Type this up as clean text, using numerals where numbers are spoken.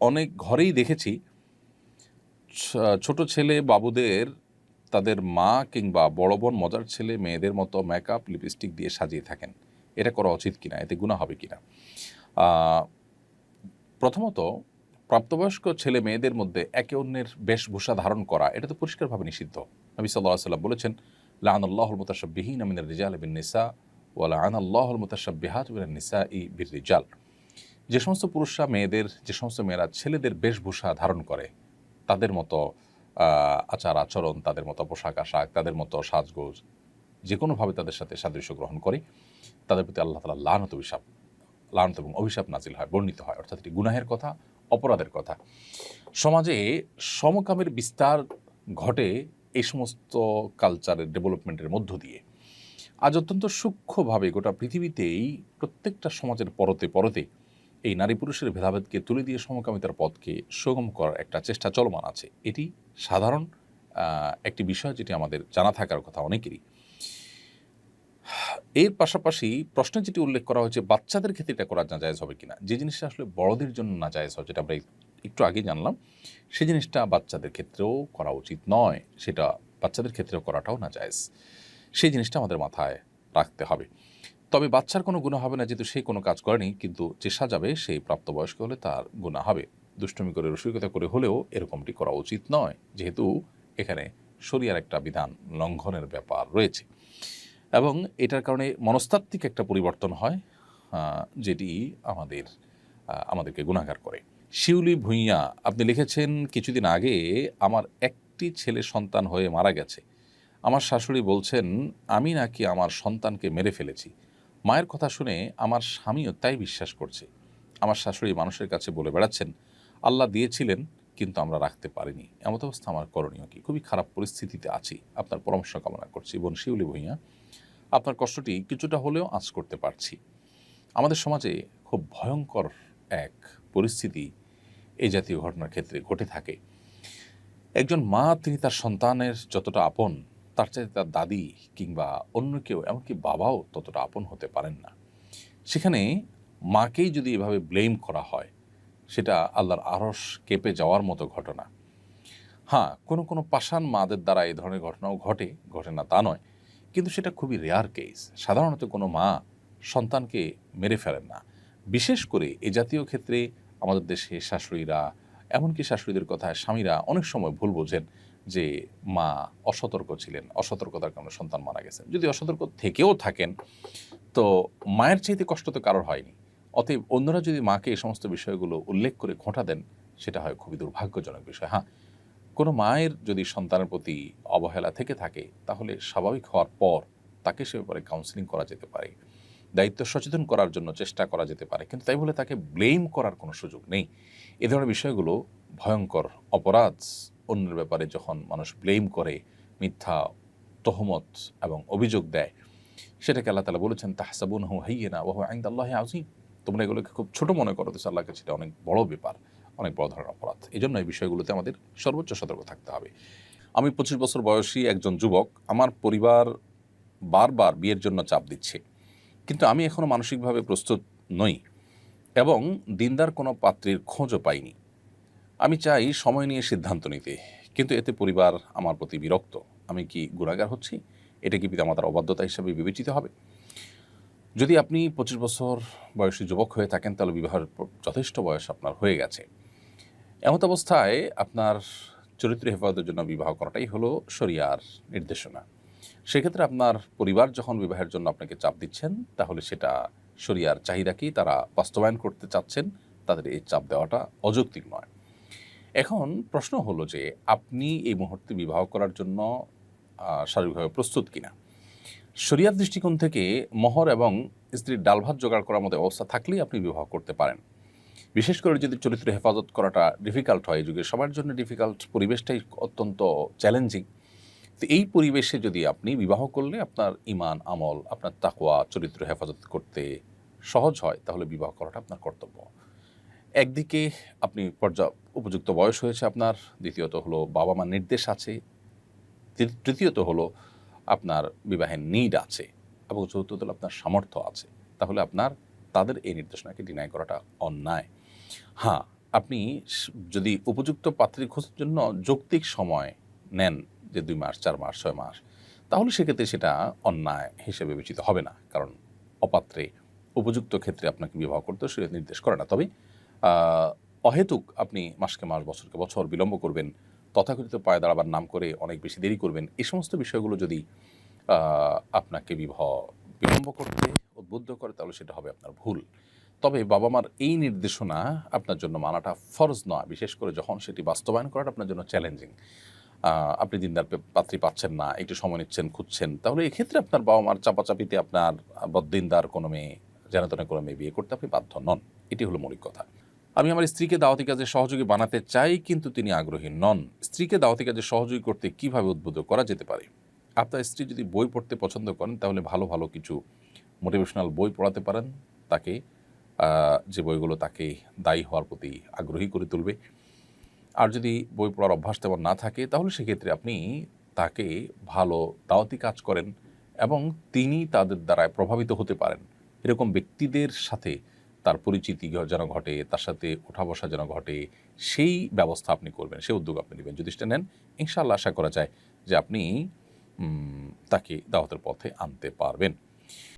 অনেক ঘরেই দেখেছি ছোট ছেলে বাবুদের তাদের মা কিংবা বড় বোন মজার ছেলে মেয়েদের মতো মেকআপ লিপস্টিক দিয়ে সাজিয়ে থাকেন। এটা করা উচিত কিনা, এতে গুনাহ হবে কিনা? প্রথমত, প্রাপ্তবয়স্ক ছেলে মেয়েদের মধ্যে একে অন্যের বেশভূষা ধারণ করা এটা তো পরিষ্কারভাবে নিষিদ্ধ। নবী সাল্লাল্লাহু আলাইহি ওয়াসাল্লাম বলেছেন, লাআনাল্লাহুল মুতাশাব্বিহিনা মিনার রিজালি বিন নিসা ওয়া লাআনাল্লাহুল মুতাশাব্বিহাত মিনান নিসাই বির রিজাল। যে সমস্ত পুরুষরা যে সমস্ত মেয়েরা ছেলেদের বেশভূষা ধারণ করে, তাদের মতো আচার আচরণ, তাদের মতো পোশাক আশাক, তাদের মতো সাজগোজ, যে কোনোভাবে তাদের সাথে সাদৃশ্য গ্রহণ করে, তাদের প্রতি আল্লাহ তাআলা লানত এবং অভিশাপ নাজিল হয়, বর্ণিত হয়। অর্থাৎ এটি গুনাহের কথা, অপরাধের কথা। সমাজে সমকামের বিস্তার ঘটে এই সমস্ত কালচারের ডেভেলপমেন্টের মধ্য দিয়ে। আজ অত্যন্ত সূক্ষ্মভাবে গোটা পৃথিবীতেই প্রত্যেকটা সমাজের পরতে পরতে এই নারী পুরুষের ভেদাভেদকে তুলে দিয়ে সমকামিতার পথকে সুগম করার একটা চেষ্টা চলমান আছে। এটি সাধারণ একটি বিষয়, যেটি আমাদের জানা থাকার কথা অনেকেরই। এর পাশাপাশি প্রশ্নে যেটি উল্লেখ করা হয়েছে, বাচ্চাদের ক্ষেত্রে এটা করা নাজায়েজ হবে কিনা। যে জিনিসটা আসলে বড়দের জন্য নাজায়েজ হয়, যেটা আমরা একটু আগে জানলাম, সেই জিনিসটা বাচ্চাদের ক্ষেত্রেও করা উচিত নয়, সেটা বাচ্চাদের ক্ষেত্রেও করাটাও নাজায়েজ। সেই জিনিসটা আমাদের মাথায় রাখতে হবে। তবে বাচ্চার কোনো গুনাহ হবে না, যেহেতু সে কোনো কাজ করেনি, কিন্তু যে সাজাবে সেই প্রাপ্তবয়স্ক হলে তার গুনাহ হবে। দুষ্টুমি করে রসিকতা করে হলেও এরকমটি করা উচিত নয়, যেহেতু এখানে শরিয়ার একটা বিধান লঙ্ঘনের ব্যাপার রয়েছে এবং এটার কারণে মনস্তাত্ত্বিক একটা পরিবর্তন হয়, যেটি আমাদেরকে গুনাহগার করে। শিউলি ভূঁইয়া আপনি লিখেছেন, কিছুদিন আগে আমার একটি ছেলে সন্তান হয়ে মারা গেছে। আমার শাশুড়ি বলছেন আমি নাকি আমার সন্তানকে মেরে ফেলেছি। মায়ের কথা শুনে আমার স্বামীও তাই বিশ্বাস করছে। আমার শাশুড়ি মানুষের কাছে বলে বেড়াচ্ছেন আল্লাহ দিয়েছিলেন, কিন্তু আমরা রাখতে পারিনি। এমত অবস্থা আমার করণীয় কি? খুবই খারাপ পরিস্থিতিতে আছি, আপনার পরামর্শ কামনা করছি। বোন শিউলি ভূঁইয়া, আপনার কষ্টটি কিছুটা হলেও আঁচ করতে পারছি। আমাদের সমাজে খুব ভয়ঙ্কর এক পরিস্থিতি এই জাতীয় ঘটনার ক্ষেত্রে ঘটে থাকে। একজন মা, তিনি তার সন্তানের যতটা আপন, তার চাইতে তার দাদি কিংবা অন্য কেউ, এমনকি বাবাও ততটা আপন হতে পারেন না। সেখানে মাকেই যদি এভাবে ব্লেম করা হয়, সেটা আল্লাহর আরশ কেঁপে যাওয়ার মতো ঘটনা। হ্যাঁ, কোনো কোনো পাষাণ মাদের দ্বারা এই ধরনের ঘটনাও ঘটে না তা নয়, কিন্তু সেটা খুবই রেয়ার কেস। সাধারণত কোনো মা সন্তানকে মেরে ফেলেন না। বিশেষ করে এ জাতীয় ক্ষেত্রে আমাদের দেশে শাশুড়িরা, এমনকি শাশুড়িদের কথায় স্বামীরা অনেক সময় ভুল বোঝেন যে মা অসতর্ক ছিলেন, অসতর্কতার কারণে সন্তান মারা গেছেন। যদি অসতর্ক থেকেও থাকেন, তো মায়ের চাইতে কষ্ট তো কারোর হয়নি। অতএব অন্যরা যদি মাকে এই সমস্ত বিষয়গুলো উল্লেখ করে খোঁটা দেন, সেটা হয় খুবই দুর্ভাগ্যজনক বিষয়। হ্যাঁ, কোনো মায়ের যদি সন্তানের প্রতি অবহেলা থেকে থাকে, তাহলে স্বাভাবিক হওয়ার পর তাকে সে ব্যাপারে কাউন্সেলিং করা যেতে পারে, দায়িত্ব সচেতন করার জন্য চেষ্টা করা যেতে পারে, কিন্তু তাই বলে তাকে ব্লেম করার কোনো সুযোগ নেই। এ ধরনের বিষয়গুলো ভয়ঙ্কর অপরাধ। অন্যের ব্যাপারে যখন মানুষ ব্লেম করে, মিথ্যা তহমত এবং অভিযোগ দেয়, সেটাকে আল্লাহ তাআলা বলেছেন তাহসাবুনহু হাইয়িনা ওয়া হুয়া ইনদাল্লাহি আযীম। তোমরা এগুলোকে খুব ছোট মনে করো, তো আল্লাহর কাছে এটা অনেক বড় ব্যাপার, অনেক বড় ধরনের অপরাধ। এজন্য এই বিষয়গুলোতে আমাদের সর্বোচ্চ সতর্ক থাকতে হবে। আমি ২৫ বছর বয়সী একজন যুবক। আমার পরিবার বারবার বিয়ের জন্য চাপ দিচ্ছে, কিন্তু আমি এখনও মানসিকভাবে প্রস্তুত নই এবং দিনদার কোনো পাত্রীর খোঁজও পাইনি। আমি চাই সময় নিয়ে সিদ্ধান্ত নিতে, কিন্তু এতে পরিবার আমার প্রতি বিরক্ত। আমি কি গুনাহগার হচ্ছি? এটা কি পিতামাতার অবাধ্যতা হিসেবে বিবেচিত হবে? যদি আপনি ২৫ বছর বয়সী যুবক হয়ে থাকেন, তাহলে বিবাহের যথেষ্ট বয়স আপনার হয়ে গেছে। এমত অবস্থায় আপনার চরিত্র হেফাজতের জন্য বিবাহ করাটাই হলো শরিয়ার নির্দেশনা। সেক্ষেত্রে আপনার পরিবার যখন বিবাহের জন্য আপনাকে চাপ দিচ্ছেন, তাহলে সেটা শরিয়ার চাহিদাকেই তারা বাস্তবায়ন করতে চাচ্ছেন, তাদের এই চাপ দেওয়াটা অযৌক্তিক নয়। এখন প্রশ্ন হলো যে আপনি এই মুহূর্তে বিবাহ করার জন্য শারীরিকভাবে প্রস্তুত কিনা। শরিয়ার দৃষ্টিকোণ থেকে মোহর এবং স্ত্রীর ডাল ভাত জোগাড় করার মতো অবস্থা থাকলেই আপনি বিবাহ করতে পারেন। বিশেষ করে যদি চরিত্র হেফাজত করাটা ডিফিকাল্ট হয়, এই যুগে সবার জন্য ডিফিকাল্ট, পরিবেশটাই অত্যন্ত চ্যালেঞ্জিং। তো এই পরিবেশে যদি আপনি বিবাহ করলে আপনার ঈমান, আমল, আপনার তাকওয়া, চরিত্র হেফাজত করতে সহজ হয়, তাহলে বিবাহ করাটা আপনার কর্তব্য। একদিকে আপনি উপযুক্ত বয়স হয়েছে আপনার, দ্বিতীয়ত হলো বাবা মার নির্দেশ আছে, তৃতীয়ত হলো আপনার বিবাহের নিড আছে, এবং চতুর্থত হলো আপনার সামর্থ্য আছে। তাহলে আপনার তাদের এই নির্দেশনাকে ডিনাই করাটা অন্যায়। হ্যাঁ, আপনি যদি উপযুক্ত পাত্রী খোঁজার জন্য যৌক্তিক সময় নেন, যে ২ মাস, ৪ মাস, ৬ মাস, তাহলে সেক্ষেত্রে সেটা অন্যায় হিসেবে বিবেচিত হবে না। কারণ অপাত্রে উপযুক্ত ক্ষেত্রে আপনাকে বিবাহ করতে সে নির্দেশ করে না। তবে আ অহেতুক আপনি মাসকে মাস, বছরকে বছর বিলম্ব করবেন, তথাকথিত পায়ে দাঁড়াবার নাম করে অনেক বেশি দেরি করবেন, এই সমস্ত বিষয়গুলো যদি আ আপনাকে বিলম্ব করতে উদ্বুদ্ধ করে, তাহলে সেটা হবে আপনার ভুল। তবে বাবা-মার এই নির্দেশনা আপনার জন্য মানাটা ফরজ নয়, বিশেষ করে যখন সেটি বাস্তবায়ন করাটা আপনার জন্য চ্যালেঞ্জিং। আপনি দিনদার পাত্রী পাচ্ছেন না, একটু সময় নিচ্ছেন, খুঁজছেন। তাহলে এক্ষেত্রে আপনার বাবা-মার চাপাচাপিতে আপনার বদ্দিনদার কোনো মেয়ে, যেনতেন কোনো মেয়ে বিয়ে করতে আপনি বাধ্য নন। এটি হলো মৌলিক কথা। আমি আমার স্ত্রীকে দাওয়াতি কাজে সহযোগী বানাতে চাই, কিন্তু তিনি আগ্রহী নন। স্ত্রীকে দাওয়াতি কাজে সহযোগী করতে কিভাবে উদ্বুদ্ধ করা যেতে পারে? আপনার স্ত্রী যদি বই পড়তে পছন্দ করেন, তাহলে ভালো, ভালো কিছু মোটিভেশনাল বই পড়াতে পারেন তাকে। যে বইগুলো তাকে দায়ী হওয়ার প্রতি আগ্রহী করে তুলবে। আর যদি বই পড়ার অভ্যাস তেমন না থাকে, তাহলে সেক্ষেত্রে আপনি তাকে ভালো দাওয়াতি কাজ করেন এবং তিনি তাদের দ্বারায় প্রভাবিত হতে পারেন এরকম ব্যক্তিদের সাথে তার পরিচিতি যেন ঘটে, তার সাথে ওঠা বসা যেন ঘটে, সেই ব্যবস্থা আপনি করবেন, সেই উদ্যোগ আপনি নেবেন। যদি সেটা নেন, ইনশাআল্লাহ আশা করা যায় যে আপনি তাকে দাওয়াতের পথে আনতে পারবেন।